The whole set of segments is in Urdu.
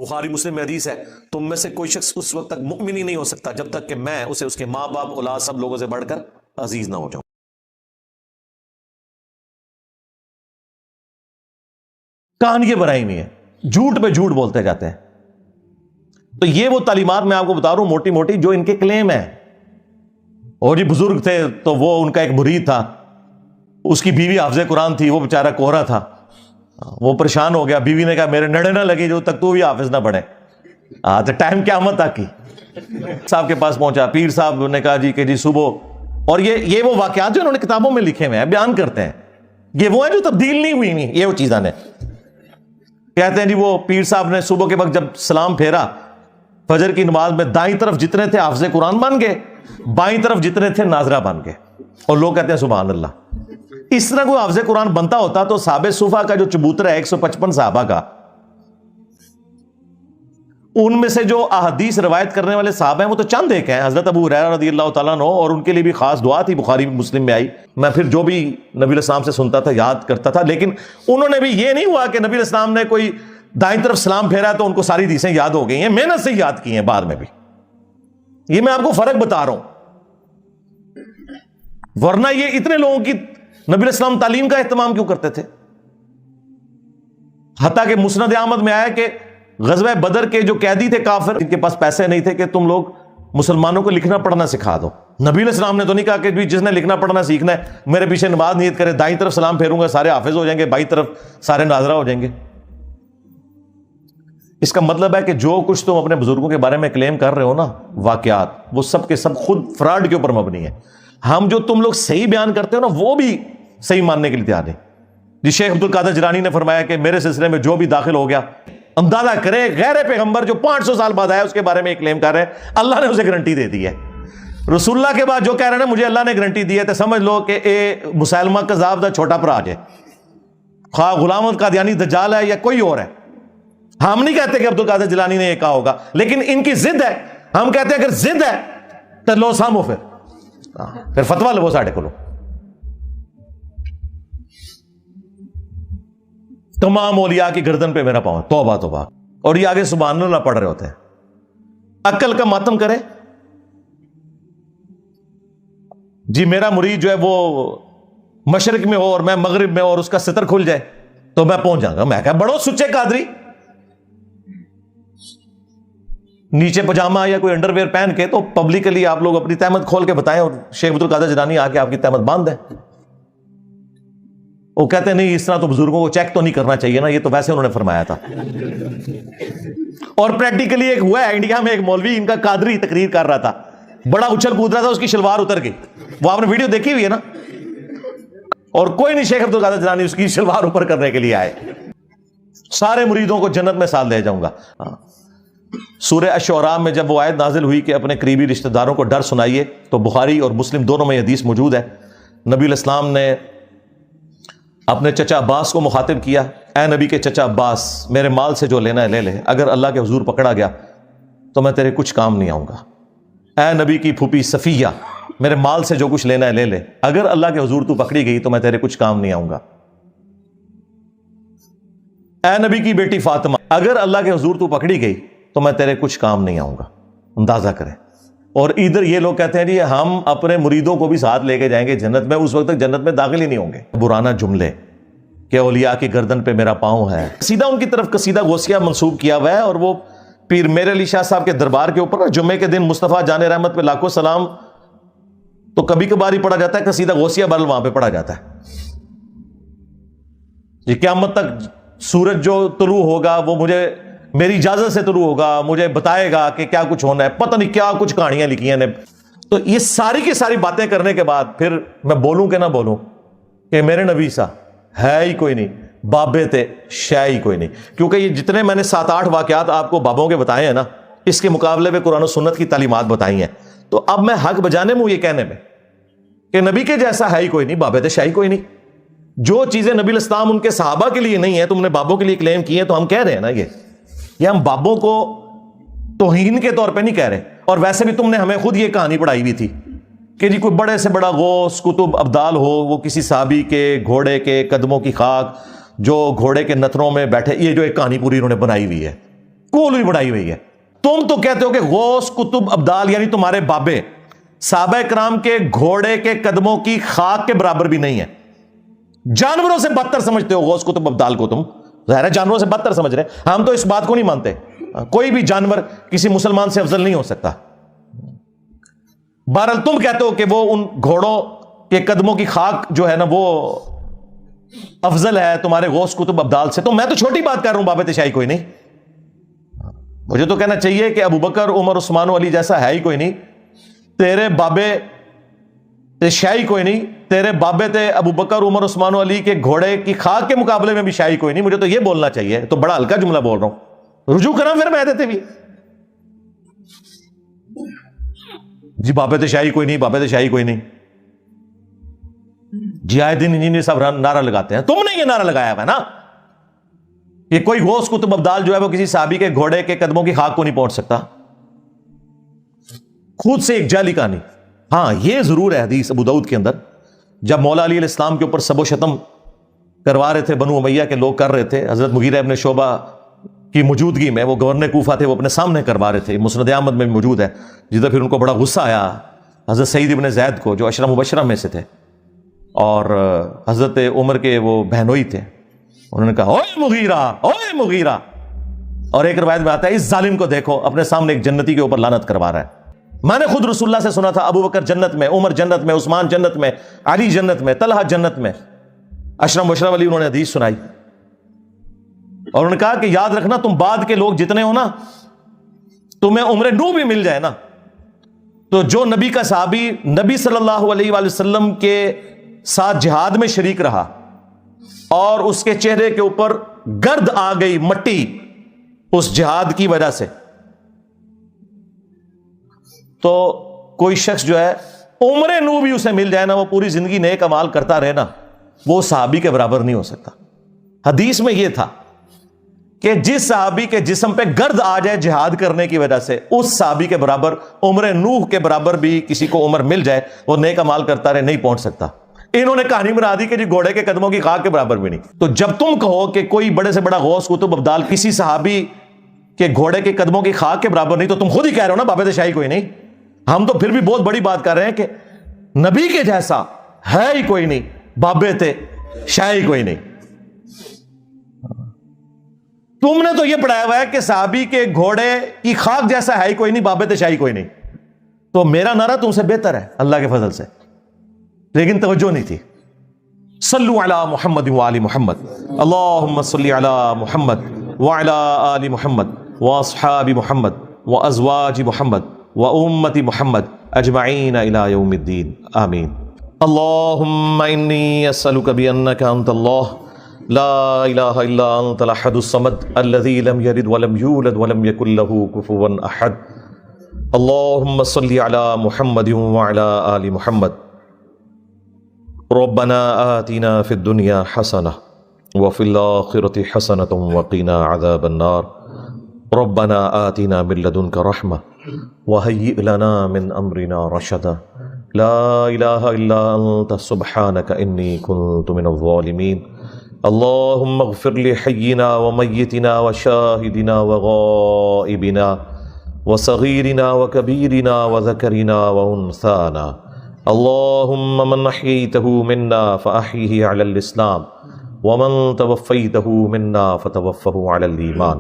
بخاری مسلم میں حدیث ہے، تم میں سے کوئی شخص اس وقت تک مؤمن ہی نہیں ہو سکتا جب تک کہ میں اسے اس کے ماں باپ اولاد سب لوگوں سے بڑھ کر عزیز نہ ہو جاؤں۔ کہانی بنائی ہوئی ہے، جھوٹ پہ جھوٹ بولتے جاتے ہیں۔ تو یہ وہ تعلیمات میں آپ کو بتا رہا ہوں موٹی موٹی جو ان کے کلیم ہیں۔ اور جی بزرگ تھے تو وہ ان کا ایک مرید تھا، اس کی بیوی حافظ قرآن تھی، وہ بیچارہ کوہرا تھا، وہ پریشان ہو گیا، بیوی نے کہا میرے نڑے نہ لگی جو تک تو بھی حافظ نہ بڑھے۔ تو ٹائم قیامت تک کی صاحب کے پاس پہنچا، پیر صاحب نے کہا جی کہ جی صبح، اور یہ وہ واقعات جو انہوں نے کتابوں میں لکھے ہوئے ہیں بیان کرتے ہیں، یہ وہ ہیں جو تبدیل نہیں ہوئی ہوئی، یہ وہ چیزیں نے کہتے ہیں جی وہ پیر صاحب نے صبح کے وقت جب سلام پھیرا فجر کی نماز میں، دائیں طرف جتنے تھے حافظ قرآن بن گئے، بائیں طرف جتنے تھے ناظرہ بن گئے، اور لوگ کہتے ہیں سبحان اللہ۔ اس طرح کوئی حافظ قرآن بنتا ہوتا تو صحابہ صفا کا جو چبوتر ہے 155 صحابہ کا، ان میں سے جو احادیث روایت کرنے والے صحابہ ہیں وہ تو چند ایک ہیں، حضرت ابو ہریرہ رضی اللہ تعالیٰ عنہ، اور ان کے لیے بھی خاص دعا تھی، بخاری مسلم میں آئی، میں پھر جو بھی نبی علیہ السلام سے سنتا تھا یاد کرتا تھا۔ لیکن انہوں نے بھی یہ نہیں ہوا کہ نبی علیہ السلام نے کوئی دائیں طرف سلام پھیرا تو ان کو ساری حدیثیں یاد ہو گئی ہیں، محنت سے یاد کی ہیں بعد میں بھی۔ یہ میں آپ کو فرق بتا رہا ہوں، ورنہ یہ اتنے لوگوں کی نبی علیہ السلام تعلیم کا اہتمام کیوں کرتے تھے؟ حتیٰ کہ مسند احمد میں آیا کہ غزوہ بدر کے جو قیدی تھے کافر، ان کے پاس پیسے نہیں تھے کہ تم لوگ مسلمانوں کو لکھنا پڑھنا سکھا دو۔ نبی علیہ السلام نے تو نہیں کہا کہ جس نے لکھنا پڑھنا سیکھنا ہے میرے پیچھے نماز نیت کرے، دائیں طرف سلام پھیروں گا سارے حافظ ہو جائیں گے، بائیں طرف سارے ناظرہ ہو جائیں گے۔ اس کا مطلب ہے کہ جو کچھ تم اپنے بزرگوں کے بارے میں کلیم کر رہے ہو نا، واقعات، وہ سب کے سب خود فراڈ کے اوپر مبنی ہے۔ ہم جو تم لوگ صحیح بیان کرتے ہو نا وہ بھی صحیح ماننے کے لیے تیار نہیں۔ جی شیخ عبد القادر جیلانی نے فرمایا کہ میرے سلسلے میں جو بھی داخل ہو گیا، اندازہ کرے غیر پیغمبر جو 500 سال بعد آیا اس کے بارے میں کلیم کر رہے ہیں، اللہ نے اسے گارنٹی دے دی ہے۔ رسول اللہ کے بعد جو کہہ رہے ہیں نا مجھے اللہ نے گارنٹی دی ہے، تو سمجھ لو کہ اے مسلمہ کذاب دا چھوٹا بھرا ہے، خواہ غلام احمد قادیانی دجال ہے یا کوئی اور ہے۔ ہم نہیں کہتے کہ عبد القادر جیلانی نے یہ کہا ہوگا، لیکن ان کی ضد ہے۔ ہم کہتے ہیں اگر ضد ہے تو لو سامو، پھر فتویٰ لو ساڑھے کو لو۔ تمام اولیاء کی گردن پہ میرا پاؤں، توبہ توبہ، اور یہ آگے سبحان اللہ پڑھ رہے ہوتے ہیں۔ عقل کا ماتم کرے جی، میرا مرید جو ہے وہ مشرق میں ہو اور میں مغرب میں، اور اس کا ستر کھل جائے تو میں پہنچ جاؤں گا۔ میں کہا بڑو سچے قادری، نیچے پجامہ یا کوئی انڈر ویئر پہن کے تو پبلکلی آپ لوگ اپنی تہمت کھول کے بتائیں، اور شیخ عبد القادر جیلانی آ کے آپ کی تہمت باندھ ہے۔ وہ کہتے ہیں نہیں اس طرح تو بزرگوں کو چیک تو نہیں کرنا چاہیے نا، یہ تو ویسے انہوں نے فرمایا تھا۔ اور پریکٹیکلی ایک ہوا ہے انڈیا میں، ایک مولوی ان کا قادری تقریر کر رہا تھا، بڑا اچھل کود رہا تھا، اس کی شلوار اتر گئی، وہ آپ نے ویڈیو دیکھی ہوئی ہے نا، اور کوئی نہیں شیخ عبد القادر جیلانی اس کی شلوار اوپر کرنے کے لیے آئے۔ سارے مریدوں کو جنت میں ساتھ لے جاؤں گا۔ سورہ الشعراء میں جب وہ آیت نازل ہوئی کہ اپنے قریبی رشتہ داروں کو ڈر سنائیے، تو بخاری اور مسلم دونوں میں حدیث موجود ہے۔ نبی علیہ السلام نے اپنے چچا عباس کو مخاطب کیا، اے نبی کے چچا عباس، میرے مال سے جو لینا ہے لے لے، اگر اللہ کے حضور پکڑا گیا تو میں تیرے کچھ کام نہیں آؤں گا۔ اے نبی کی پھوپھی صفیہ، میرے مال سے جو کچھ لینا ہے لے لے، اگر اللہ کے حضور تو پکڑی گئی تو میں تیرے کچھ کام نہیں آؤں گا۔ اے نبی کی بیٹی فاطمہ، اگر اللہ کے حضور تو پکڑی گئی تو میں تیرے کچھ کام نہیں آؤں گا۔ اندازہ کریں۔ اور ادھر یہ لوگ کہتے ہیں جی ہم اپنے مریدوں کو بھی ساتھ لے کے جائیں گے جنت میں، اس وقت تک جنت میں داخل ہی نہیں ہوں گے۔ برانہ جملے کہ اولیاء کی گردن پہ میرا پاؤں ہے، سیدھا ان کی طرف قصیدہ غوثیہ منسوب کیا ہوا ہے۔ اور وہ پیر میر علی شاہ صاحب کے دربار کے اوپر جمعے کے دن مصطفیٰ جان رحمت پہ لاکھوں سلام تو کبھی کبھار ہی پڑھا جاتا ہے، قصیدہ غوثیہ بل وہاں پہ پڑھا جاتا ہے۔ یہ قیامت تک سورج جو طلوع ہوگا وہ مجھے میری اجازت سے طلوع ہوگا، مجھے بتائے گا کہ کیا کچھ ہونا ہے، پتہ نہیں کیا کچھ کہانیاں لکھی ہیں نے۔ تو یہ ساری کی ساری باتیں کرنے کے بعد پھر میں بولوں کہ نہ بولوں کہ میرے نبی سا ہے ہی کوئی نہیں، بابے تھے شے ہی کوئی نہیں۔ کیونکہ یہ جتنے میں نے 7-8 واقعات آپ کو بابوں کے بتائے ہیں نا، اس کے مقابلے میں قرآن و سنت کی تعلیمات بتائی ہیں، تو اب میں حق بجانے میں یہ کہنے میں کہ نبی کے جیسا ہے ہی کوئی نہیں، بابے تھے شے ہی کوئی نہیں۔ جو چیزیں نبی علیہ السلام ان کے صحابہ کے لیے نہیں ہے، تم نے بابوں کے لیے کلیم کی ہیں، تو ہم کہہ رہے ہیں نا یہ ہم بابوں کو توہین کے طور پہ نہیں کہہ رہے۔ اور ویسے بھی تم نے ہمیں خود یہ کہانی پڑھائی ہوئی تھی کہ جی کوئی بڑے سے بڑا غوث قطب ابدال ہو، وہ کسی صحابی کے گھوڑے کے قدموں کی خاک جو گھوڑے کے نتنوں میں بیٹھے، یہ جو ایک کہانی پوری انہوں نے بنائی ہوئی ہے، کول بھی بڑھائی ہوئی ہے. تم تو کہتے ہو کہ غوث کتب ابدال یعنی تمہارے بابے صحابہ کرام کے گھوڑے کے قدموں کی خاک کے برابر بھی نہیں ہے. جانوروں سے بدتر سمجھتے ہو غوث کتب ابدال کو تم. ظاہر ہے جانوروں سے بدتر سمجھ رہے ہیں. ہم تو اس بات کو نہیں مانتے. کوئی بھی جانور کسی مسلمان سے افضل نہیں ہو سکتا. بہرحال تم کہتے ہو کہ وہ ان گھوڑوں کے قدموں کی خاک جو ہے نا وہ افضل ہے تمہارے غوث کتب ابدال سے. تو میں تو چھوٹی بات کر رہا ہوں بابے تشیعی کوئی نہیں. مجھے تو کہنا چاہیے کہ ابو بکر عمر عثمان و علی جیسا ہے ہی کوئی نہیں. تیرے بابے شیعی کوئی نہیں. تیرے بابے تھے ابو بکر عمر عثمان و علی کے گھوڑے کی خاک کے مقابلے میں بھی شیعی کوئی نہیں. مجھے تو یہ بولنا چاہیے. تو بڑا ہلکا جملہ بول رہا ہوں. رجوع کرنا پھر میں دیتے بھی جی بابے تو شیعی کوئی نہیں, بابے تو شیعی کوئی نہیں. جی آئے دن انجینئر صاحب نعرہ لگاتے ہیں. تم نے یہ نعرہ لگایا ہوا نا کہ کوئی غوث کتب ابدال جو ہے وہ کسی صحابی کے گھوڑے کے قدموں کی خاک کو نہیں پہنچ سکتا. خود سے ایک جعلی کہانی. ہاں یہ ضرور ہے حدیث ابو داؤد کے اندر جب مولا علی علیہ السلام کے اوپر سب و شتم کروا رہے تھے بنو امیہ کے لوگ کر رہے تھے, حضرت مغیرہ ابن شعبہ کی موجودگی میں, وہ گورنر کوفہ تھے, وہ اپنے سامنے کروا رہے تھے. مسند احمد میں بھی موجود ہے. جدھر پھر ان کو بڑا غصہ آیا حضرت سعید ابن زید کو جو عشرہ مبشرہ میں سے تھے اور حضرت عمر کے وہ بہنوئی تھے. انہوں نے کہا اوے مغیرہ, اوے مغیرہ. اور ایک روایت میں آتا ہے اس ظالم کو دیکھو اپنے سامنے ایک جنتی کے اوپر لعنت کروا رہا ہے. میں نے خود رسول اللہ سے سنا تھا ابو بکر جنت میں, عمر جنت میں, عثمان جنت میں, علی جنت میں, طلحہ جنت میں. عشرہ مبشرہ والی انہوں نے حدیث سنائی اور انہوں نے کہا کہ یاد رکھنا تم بعد کے لوگ جتنے ہو نا تمہیں عمر نو بھی مل جائے نا تو جو نبی کا صحابی نبی صلی اللہ علیہ وآلہ وسلم کے ساتھ جہاد میں شریک رہا اور اس کے چہرے کے اوپر گرد آ گئی مٹی اس جہاد کی وجہ سے, تو کوئی شخص جو ہے عمر نو بھی اسے مل جائے نا, وہ پوری زندگی نیک اعمال کرتا رہے نا, وہ صحابی کے برابر نہیں ہو سکتا. حدیث میں یہ تھا کہ جس صحابی کے جسم پہ گرد آ جائے جہاد کرنے کی وجہ سے اس صحابی کے برابر, عمر نوح کے برابر بھی کسی کو عمر مل جائے وہ نیک اعمال کرتا رہے نہیں پہنچ سکتا. انہوں نے کہانی بنا دی کہ جی گھوڑے کے قدموں کی خاک کے برابر بھی نہیں. تو جب تم کہو کہ کوئی بڑے سے بڑا غوث کتب ابدال کسی صحابی کے گھوڑے کے قدموں کی خاک کے برابر نہیں, تو تم خود ہی کہہ رہے ہو نا بابے تشیعی کوئی نہیں. ہم تو پھر بھی بہت بڑی بات کر رہے ہیں کہ نبی کے جیسا ہے ہی کوئی نہیں, بابے تھے شیعی کوئی نہیں. تم نے تو یہ پڑھایا ہوا ہے کہ صحابی کے گھوڑے کی خاک جیسا ہے ہی کوئی نہیں, بابے تشیعی کوئی نہیں. تو میرا نعرہ تم سے بہتر ہے اللہ کے فضل سے, لیکن توجہ نہیں تھی. صلو علی محمد وآل محمد, اللہم صلی علی محمد وعلی آل محمد واصحاب محمد وازواج محمد وامت محمد اجمعین الی یوم الدین آمین. اللہم انی اسألک بانک انت اللہ لا الہ الا انت الاحد الصمد الذی لم یلد ولم یولد ولم یکن له کفوا احد. اللہم صلی علی محمد وعلی آل محمد. ربنا آتنا فی الدنیا حسنہ وفی الآخرۃ حسنۃ وقنا عذاب النار. ربنا آتنا من لدنک رحمہ وہیئ لنا من امرنا رشدا. لا الہ الا انت سبحانک انی کنت من الظالمین. اللہم اغفر لحینا ومیتنا وشاہدنا وغائبنا وصغیرنا وکبیرنا وذکرنا وانثانا. اللہم من احییتہ منا فاحیہ علی الاسلام ومن توفیتہ منا فتوفہ علی الایمان.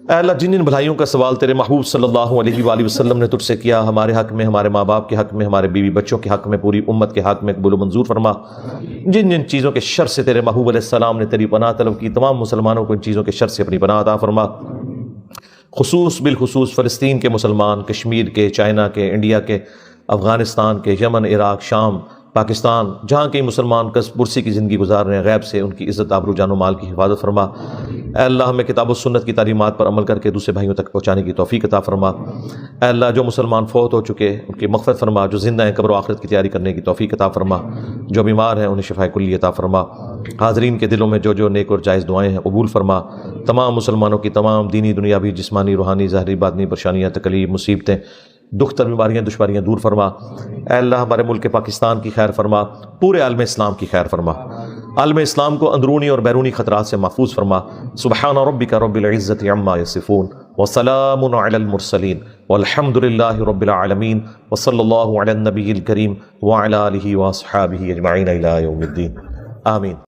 اے اللہ جن ان بھلائیوں کا سوال تیرے محبوب صلی اللہ علیہ وآلہ وسلم نے تجھ سے کیا, ہمارے حق میں, ہمارے ماں باپ کے حق میں, ہمارے بیوی بچوں کے حق میں, پوری امت کے حق میں قبول و منظور فرما. جن جن چیزوں کے شر سے تیرے محبوب علیہ السلام نے تیری پناہ طلب کی, تمام مسلمانوں کو ان چیزوں کے شر سے اپنی پناہ عطا فرما. بالخصوص فلسطین کے مسلمان, کشمیر کے, چائنا کے, انڈیا کے, افغانستان کے, یمن, عراق, شام, پاکستان, جہاں کئی مسلمان کس پرسی کی زندگی گزار رہے ہیں, غیب سے ان کی عزت, آبرو, جان و مال کی حفاظت فرما. اے اللہ ہمیں کتاب و سنت کی تعلیمات پر عمل کر کے دوسرے بھائیوں تک پہنچانے کی توفیق عطا فرما. اے اللہ جو مسلمان فوت ہو چکے ان کی مغفرت فرما, جو زندہ ہیں قبر و آخرت کی تیاری کرنے کی توفیق عطا فرما, جو بیمار ہیں انہیں شفاء کلی عطا فرما. حاضرین کے دلوں میں جو جو نیک اور جائز دعائیں ہیں قبول فرما. تمام مسلمانوں کی تمام دینی, دنیاوی, جسمانی, روحانی, ظاہری, باطنی پریشانیاں, تکلیف, مصیبتیں, دکھ تر, بیماریاں, دشواریاں دور فرما. اے اللہ ہمارے ملک پاکستان کی خیر فرما, پورے عالم اسلام کی خیر فرما. عالم اسلام کو اندرونی اور بیرونی خطرات سے محفوظ فرما۔ سبحان ربک رب العزت عما یصفون وسلام علی المرسلین والحمد للہ رب العالمین وصلی اللہ علی النبی الکریم وعلی آلہ واصحابہ اجمعین الی یوم الدین آمین۔